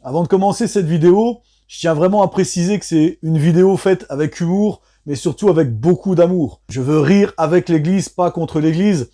Avant de commencer cette vidéo, je tiens vraiment à préciser que c'est une vidéo faite avec humour, mais surtout avec beaucoup d'amour. Je veux rire avec l'église, pas contre l'église.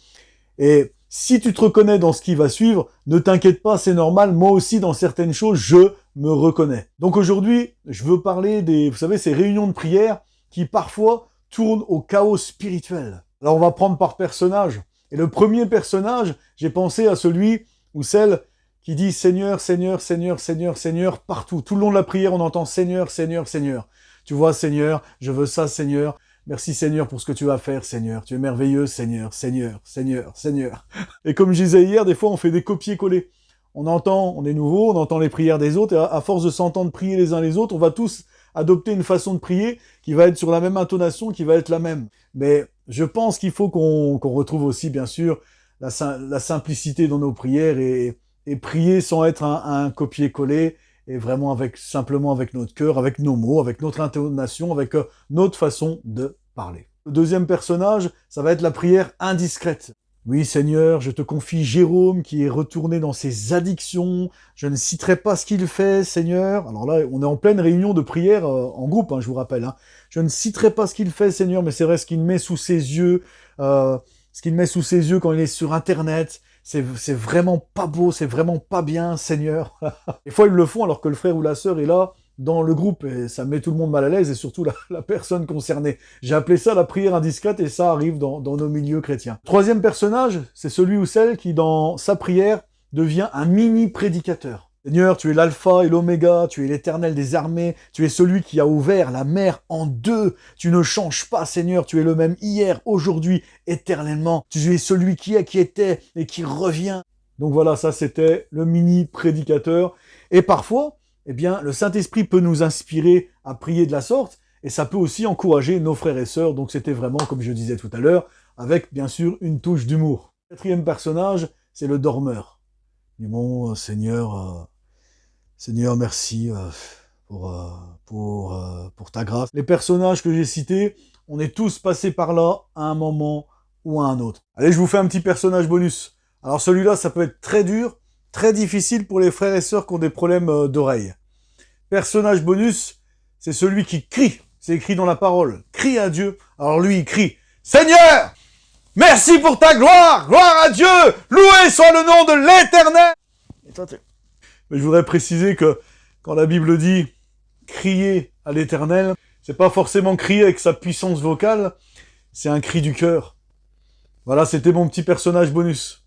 Et si tu te reconnais dans ce qui va suivre, ne t'inquiète pas, c'est normal, moi aussi dans certaines choses, je me reconnais. Donc aujourd'hui, je veux parler des, vous savez, ces réunions de prière qui parfois tournent au chaos spirituel. Alors on va prendre par personnage. Et le premier personnage, j'ai pensé à celui ou celle qui dit Seigneur, Seigneur, Seigneur, Seigneur, Seigneur, partout. Tout le long de la prière, on entend Seigneur, Seigneur, Seigneur. Tu vois, Seigneur, je veux ça, Seigneur. Merci Seigneur pour ce que tu vas faire, Seigneur. Tu es merveilleux, Seigneur, Seigneur, Seigneur, Seigneur. Et comme je disais hier, des fois on fait des copier-coller. On entend, on est nouveau, on entend les prières des autres, et à force de s'entendre prier les uns les autres, on va tous adopter une façon de prier qui va être sur la même intonation, qui va être la même. Mais je pense qu'il faut qu'on retrouve aussi, bien sûr, la simplicité dans nos prières et prier sans être un copier-coller, et vraiment simplement avec notre cœur, avec nos mots, avec notre intonation, avec notre façon de parler. Le deuxième personnage, ça va être la prière indiscrète. Oui, Seigneur, je te confie Jérôme qui est retourné dans ses addictions. Je ne citerai pas ce qu'il fait, Seigneur. Alors là, on est en pleine réunion de prière en groupe, je vous rappelle. Je ne citerai pas ce qu'il fait, Seigneur, mais c'est vrai ce qu'il met sous ses yeux, quand il est sur Internet. C'est vraiment pas beau, c'est vraiment pas bien, Seigneur. Des fois, ils le font alors que le frère ou la sœur est là dans le groupe et ça met tout le monde mal à l'aise et surtout la personne concernée. J'ai appelé ça la prière indiscrète et ça arrive dans nos milieux chrétiens. Troisième personnage, c'est celui ou celle qui, dans sa prière, devient un mini-prédicateur. Seigneur, tu es l'alpha et l'oméga, tu es l'éternel des armées, tu es celui qui a ouvert la mer en deux, tu ne changes pas, Seigneur, tu es le même hier, aujourd'hui, éternellement, tu es celui qui est, qui était et qui revient. Donc voilà, ça c'était le mini-prédicateur. Et parfois, eh bien, le Saint-Esprit peut nous inspirer à prier de la sorte, et ça peut aussi encourager nos frères et sœurs, donc c'était vraiment, comme je disais tout à l'heure, avec bien sûr une touche d'humour. Quatrième personnage, c'est le dormeur. Du bon Seigneur, Seigneur, merci pour ta grâce. Les personnages que j'ai cités, on est tous passés par là à un moment ou à un autre. Allez, je vous fais un petit personnage bonus. Alors celui-là, ça peut être très dur, très difficile pour les frères et sœurs qui ont des problèmes d'oreille. Personnage bonus, c'est celui qui crie. C'est écrit dans la parole. Crie à Dieu. Alors lui, il crie « Seigneur, merci pour ta gloire! Gloire à Dieu! Loué soit le nom de l'Éternel !» Mais je voudrais préciser que quand la Bible dit « crier à l'Éternel », c'est pas forcément crier avec sa puissance vocale, c'est un cri du cœur. Voilà, c'était mon petit personnage bonus.